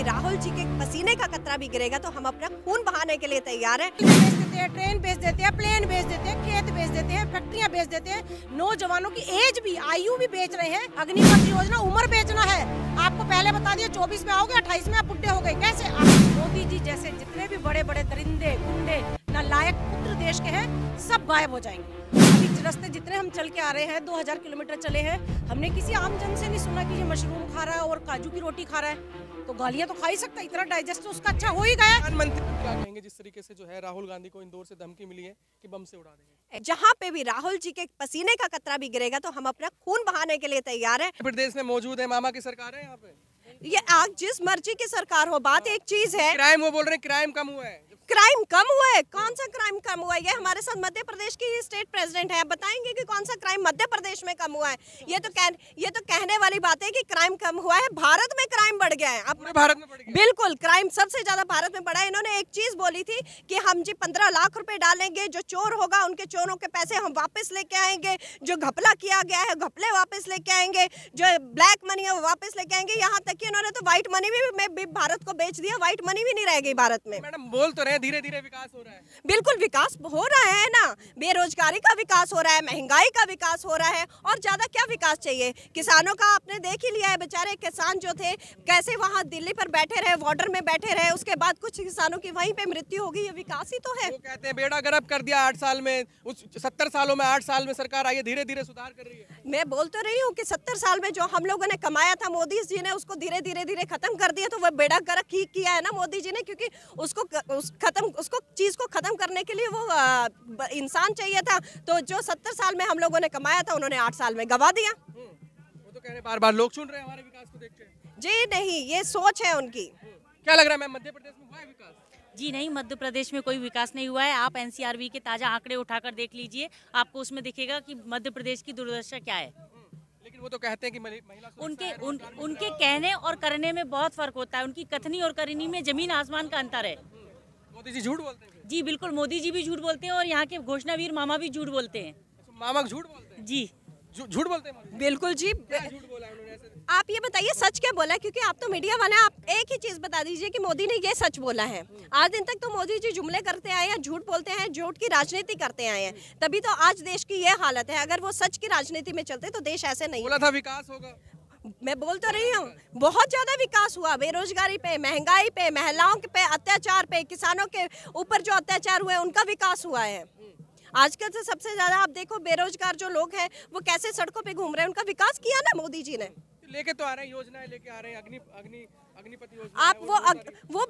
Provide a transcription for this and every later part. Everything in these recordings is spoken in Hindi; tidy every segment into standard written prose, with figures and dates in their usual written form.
भी राहुल जी के पसीने का कतरा भी गिरेगा तो हम अपना खून बहाने के लिए तैयार हैं। ट्रेन बेच देते हैं, प्लेन बेच देते हैं, खेत बेच देते हैं, फैक्ट्रियां बेच देते हैं, नौजवानों की एज भी, आयु भी बेच रहे हैं। अग्निपथ योजना उम्र बेचना है। आपको पहले बता दिया 24 में आओगे, 28 में आप बुढ़े हो गए। कैसे? मोदी जी जैसे जितने भी बड़े बड़े दरिंदे गुंडे नालायक पुत्र देश के हैं, सब गायब हो जाएंगे। अभी रास्ते जितने हम चल के आ रहे हैं, 2000 किलोमीटर चले हैं, हमने किसी आम जन से नहीं सुना कि ये मशरूम खा रहा है और काजू की रोटी खा रहा है। तो गालियां तो खा ही सकता, इतना डाइजेस्ट उसका अच्छा हो ही गया। प्रधानमंत्री क्या कहेंगे जिस तरीके से जो है राहुल गांधी को इंदौर से धमकी मिली है कि बम से उड़ा देंगे? जहाँ पे भी राहुल जी के पसीने का कतरा भी गिरेगा तो हम अपना खून बहाने के लिए तैयार हैं। प्रदेश में मौजूद है, मामा की सरकार है यहाँ पे। ये आग जिस मर्जी की सरकार हो, बात एक चीज है, क्राइम, वो बोल रहे हैं क्राइम कम हुआ है। क्राइम कम हुआ है? कौन सा क्राइम कम हुआ है? ये हमारे साथ मध्य प्रदेश की स्टेट प्रेसिडेंट है, बताएंगे कि कौन सा क्राइम मध्य प्रदेश में कम हुआ है। ये तो कहने वाली बात है कि क्राइम कम हुआ है। भारत में क्राइम बढ़ गया है। पूरे भारत में बढ़ गया। बिल्कुल, क्राइम सबसे ज्यादा भारत में बढ़ा है। इन्होंने एक चीज बोली थी कि हम जी 15 लाख रुपए डालेंगे, जो चोर होगा उनके चोरों के पैसे हम वापस लेके आएंगे, जो घपला किया गया है घपले वापस लेके आएंगे, जो ब्लैक मनी है वो वापस लेके आएंगे। यहाँ तक कि उन्होंने तो व्हाइट मनी भी भारत को बेच दिया, व्हाइट मनी भी नहीं रह गई भारत में। मैडम बोल तो रहे धीरे धीरे विकास हो रहा है। बिल्कुल विकास हो रहा है ना, बेरोजगारी का विकास हो रहा है, महंगाई का विकास हो रहा है, और ज्यादा क्या विकास चाहिए? किसानों का आपने देख ही लिया है, बेचारे किसान जो थे कैसे वहां दिल्ली पर बैठे रहे, बॉर्डर में बैठे रहे, उसके बाद कुछ किसानों की वहीं पे मृत्यु होगी। ये विकास ही तो है। वो कहते हैं बेड़ा गर्क कर दिया 8 साल में, उस 70 सालों में 8 साल में सरकार आई है, धीरे धीरे सुधार कर रही है। मैं बोल तो रही हूँ कि 70 साल में जो हम लोगों ने कमाया था, मोदी जी ने उसको धीरे धीरे खत्म कर दिया। तो वह बेड़ा गर्क ही किया है ना मोदी जी ने, क्योंकि उसको चीज को खत्म करने के लिए वो इंसान चाहिए था। तो जो 70 साल में हम लोगों ने कमाया था, उन्होंने 8 साल में गवा दिया। वो तो कह रहे बार बार लोग सुन रहे हैं हमारे विकास को देख के। जी नहीं, ये सोच है उनकी। क्या लग रहा है मैम, मध्य प्रदेश में हुआ है विकास? जी नहीं, मध्य प्रदेश में कोई विकास नहीं हुआ है। आप एनसीआरबी के ताजा आंकड़े उठाकर देख लीजिए, आपको उसमें दिखेगा कि मध्य प्रदेश की दुर्दशा क्या है। लेकिन वो तो कहते हैं कि महिला उनके कहने और करने में बहुत फर्क होता है। उनकी कथनी और करनी में जमीन आसमान का अंतर है। मोदी जी झूठ बोलते हैं? जी बिल्कुल, मोदी जी भी झूठ बोलते हैं और यहाँ के घोषणावीर मामा भी झूठ बोलते हैं। मामा झूठ बोलते हैं? जी झूठ बोलते हैं। बिल्कुल जी। झूठ बोला उन्होंने ऐसे? आप ये बताइए सच क्या बोला, क्योंकि आप तो मीडिया वाले, आप एक ही चीज बता दीजिए कि मोदी ने ये सच बोला है। आज दिन तक तो मोदी जी जुमले करते आए हैं, झूठ बोलते हैं, झूठ की राजनीति करते आए हैं, तभी तो आज देश की ये हालत है। अगर वो सच की राजनीति में चलते तो देश ऐसे नहीं। बोला था विकास होगा। मैं बोल तो रही हूँ, बहुत ज्यादा विकास हुआ। बेरोजगारी पे, महंगाई पे, महिलाओं पे अत्याचार पे, किसानों के ऊपर जो अत्याचार हुए उनका विकास हुआ है। आजकल से सबसे ज्यादा आप देखो, बेरोजगार जो लोग हैं वो कैसे सड़कों पे घूम रहे हैं, उनका विकास किया ना मोदी जी ने। लेके तो आ रहे हैं योजनाएं, लेके आ रहे हैं अग्निपथ योजना। आप वो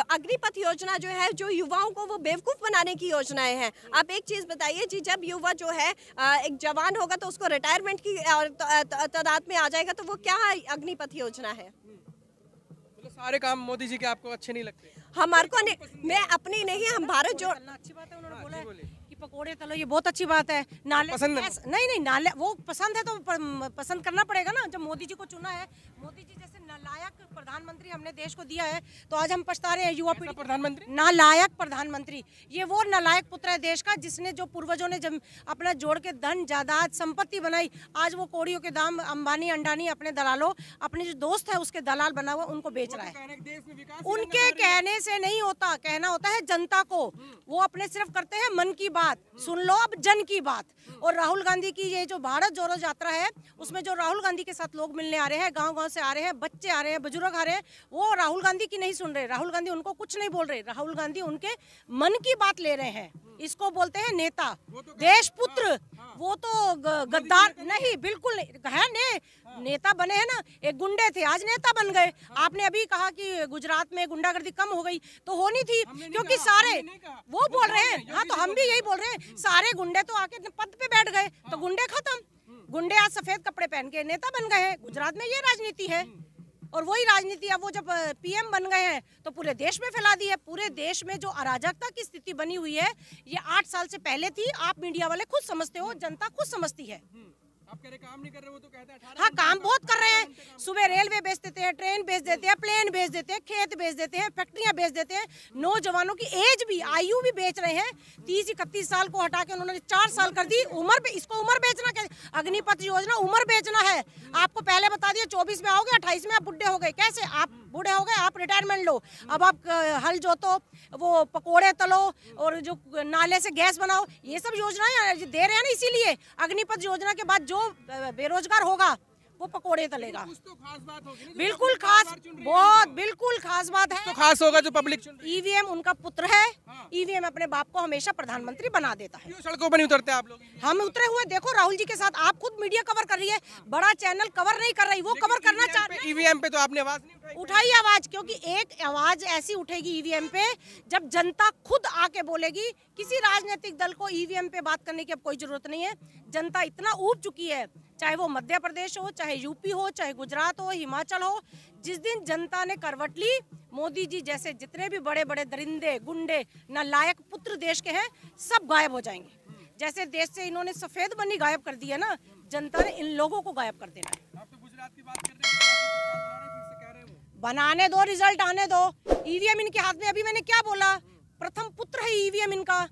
अग्निपथ योजना जो है, जो युवाओं को वो बेवकूफ बनाने की योजनाएं हैं। आप एक चीज बताइए जी, जब युवा जो है एक जवान होगा तो उसको रिटायरमेंट की तादाद में आ जाएगा, तो वो क्या अग्निपथ योजना है? तो सारे काम मोदी जी के आपको अच्छे नहीं लगते? हमारे को नहीं, मैं अपनी नहीं, हम भारत जो अच्छी बात है, उन्होंने बोला है कि पकोड़े तलो, ये बहुत अच्छी बात है। नाले पसंद नहीं, नाले वो पसंद है तो पसंद करना पड़ेगा ना। जब मोदी जी को चुना है, मोदी जी जैसे नालायक प्रधानमंत्री हमने देश को दिया है, तो आज हम पछता रहे हैं। युवा पीढ़ी प्रधानमंत्री नालायक प्रधानमंत्री, ये वो नालायक पुत्र है देश का, जिसने जो पूर्वजों ने जब अपना जोड़ के धन जायदाद संपत्ति बनाई, आज वो कौड़ियों के दाम अंबानी अंडानी अपने दलालों, अपने जो दोस्त है उसके दलाल बना हुआ उनको बेच रहा है। उनके कहने से नहीं होता, कहना होता है जनता को। वो अपने सिर्फ करते हैं मन की बात, सुन लो अब जन की बात। और राहुल गांधी की ये जो भारत जोड़ो यात्रा है, उसमें जो राहुल गांधी के साथ लोग मिलने आ रहे हैं, गांव-गांव से आ रहे हैं, बच्चे आ रहे हैं, बुजुर्ग आ रहे हैं, वो राहुल गांधी की नहीं सुन रहे। राहुल गांधी उनको कुछ नहीं बोल रहे, राहुल गांधी उनके मन की बात ले रहे हैं। इसको बोलते हैं नेता, देशपुत्र। वो तो गद्दार नहीं, बिल्कुल नहीं है। नेता बने हैं ना, एक गुंडे थे आज नेता बन गए। आपने अभी कहा कि गुजरात में गुंडागर्दी कम हो गई, तो होनी थी, क्योंकि सारे वो बोल रहे हैं। हाँ, तो हम भी यही बोल रहे हैं, सारे गुंडे तो आके पद पे बैठ गए, तो गुंडे खत्म। गुंडे आज सफेद कपड़े पहन के नेता बन गए हैं। गुजरात में ये राजनीति है, और वही राजनीति अब वो जब पीएम बन गए हैं तो पूरे देश में फैला दी है। पूरे देश में जो अराजकता की स्थिति बनी हुई है, ये 8 साल से पहले थी। आप मीडिया वाले खुद समझते हो, जनता खुद समझती है। आप कह रहे काम नहीं कर रहे, वो तो कहते हैं 18 हाँ, घंटे काम बहुत कर रहे हैं। घंटे काम। सुबह रेलवे बेच देते हैं, ट्रेन बेच देते हैं, प्लेन बेच देते हैं, खेत बेच देते हैं, फैक्ट्रियां बेच देते हैं। नौजवानों की एज भी, आयु भी बेच रहे हैं। 30-31 साल को हटा के उन्होंने 4 साल कर दी उम्र पे। इसको उम्र बेचना क्या? अग्निपथ योजना उम्र बेचना है। आपको पहले बता दिया 24 में आओगे, 28 में आप बुढ़े हो गए। कैसे आप बूढ़े हो गए? आप रिटायरमेंट लो, अब आप हल जोतो, वो पकोड़े तलो और जो नाले से गैस बनाओ, ये सब योजनाएं दे रहे हैं ना। इसीलिए अग्निपथ योजना के बाद जो बेरोजगार होगा वो पकोड़े तलेगा। कुछ तो खास बात होगी ना, जो बिल्कुल पब्लिक खास, बार-बार चुन रही है बहुत उनको। बिल्कुल खास बात तो है। खास होगा जो पब्लिक चुन रही है। ईवीएम उनका पुत्र है। हाँ। ईवीएम अपने बाप को हमेशा प्रधानमंत्री बना देता है। क्यों सड़कों पर नहीं उतरते आप लोग? हम उतरे हुए, देखो राहुल जी के साथ। आप खुद मीडिया कवर कर रही है, बड़ा चैनल कवर नहीं कर रही, वो कवर करना चाह रही है। ईवीएम पे तो आपने आवाज नहीं उठाई। उठाई आवाज, क्योंकि एक आवाज ऐसी उठेगी ईवीएम पे जब जनता खुद आके बोलेगी। किसी राजनीतिक दल को ईवीएम पे बात करने की अब कोई जरूरत नहीं है। जनता इतना ऊब चुकी है, चाहे वो मध्य प्रदेश हो, चाहे यूपी हो, चाहे गुजरात हो, हिमाचल हो। जिस दिन जनता ने करवट ली, मोदी जी जैसे जितने भी बड़े बड़े दरिंदे, गुंडे, नालायक पुत्र देश के हैं, सब गायब हो जाएंगे। जैसे देश से इन्होंने सफेद बनी गायब कर दी है ना, जनता ने इन लोगों को गायब कर देना है। आप तो गुजरात की बात कर रहे हैं, गुजरात की सरकार बना रहे हैं, फिर से कह रहे हैं वो। बनाने दो, रिजल्ट आने दो। ईवीएम इनके हाथ में, अभी मैंने क्या बोला, प्रथम पुत्र है ईवीएम इनका।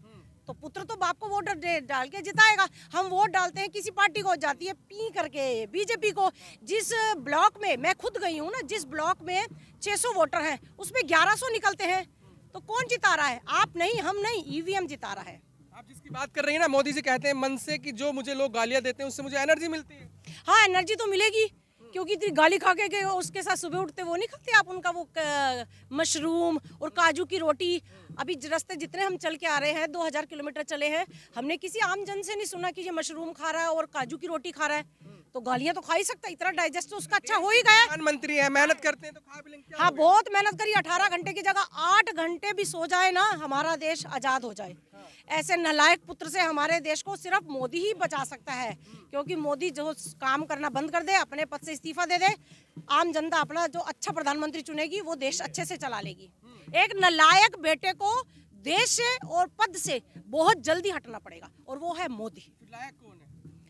तो पुत्र तो बाप को वोट डाल के जिताएगा। हम वोट डालते हैं किसी पार्टी को, जाती है पी करके बीजेपी को। जिस ब्लॉक में मैं खुद गई हूँ ना, जिस ब्लॉक में 600 वोटर हैं, उसमें 1100 निकलते हैं। तो कौन जिता रहा है? आप नहीं, हम नहीं, ईवीएम जिता रहा है। आप जिसकी बात कर रही हैं ना, मोदी जी कहते हैं मन से कि जो मुझे लोग गालियां देते हैं उससे मुझे एनर्जी मिलती है। हाँ, एनर्जी तो मिलेगी, क्योंकि इतनी गाली खा के उसके साथ सुबह उठते वो नहीं खाते आप उनका वो मशरूम और काजू की रोटी। अभी रास्ते जितने हम चल के आ रहे हैं, 2000 किलोमीटर चले हैं, हमने किसी आम जन से नहीं सुना कि ये मशरूम खा रहा है और काजू की रोटी खा रहा है। तो गालियां तो खा ही सकता है, इतना डाइजेस्ट तो उसका अच्छा हो ही गया। प्रधानमंत्री है, मेहनत करते हैं तो खा भी लेंगे, क्या हाँ, हो गया? बहुत मेहनत करी। 18 घंटे की जगह 8 घंटे भी सो जाए ना, हमारा देश आजाद हो जाए। ऐसे नालायक पुत्र से हमारे देश को सिर्फ मोदी ही बचा सकता है। क्योंकि मोदी जो काम करना बंद कर दे, अपने पद से इस्तीफा दे दे, आम जनता अपना जो अच्छा प्रधानमंत्री चुनेगी, वो देश अच्छे से चला लेगी। एक नालायक बेटे को देश से और पद से बहुत जल्दी हटना पड़ेगा, और वो है मोदी। फिर लायक कौन है?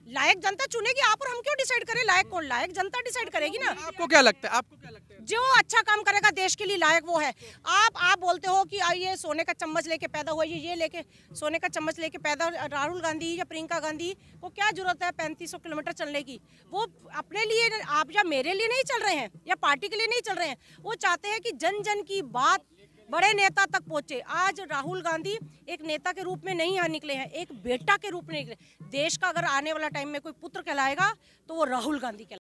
लायक जनता चुनेगी। आप और हम क्यों डिसाइड करें लायक कौन? लायक जनता डिसाइड करेगी ना। आपको क्या लगता है? आपको क्या लगता है? जो अच्छा काम करेगा देश के लिए, लायक वो है। आप बोलते हो कि ये सोने का चम्मच लेके पैदा हुआ, ये लेके सोने का चम्मच लेके पैदा राहुल गांधी या प्रियंका गांधी को क्या जरूरत है 3500 किलोमीटर चलने की? वो अपने लिए, आप या मेरे लिए नहीं चल रहे हैं, या पार्टी के लिए नहीं चल रहे हैं। वो चाहते हैं कि जन जन की बात बड़े नेता तक पहुंचे। आज राहुल गांधी एक नेता के रूप में नहीं यहाँ निकले हैं, एक बेटा के रूप में निकले। देश का अगर आने वाला टाइम में कोई पुत्र कहलाएगा तो वो राहुल गांधी कहलाएगा।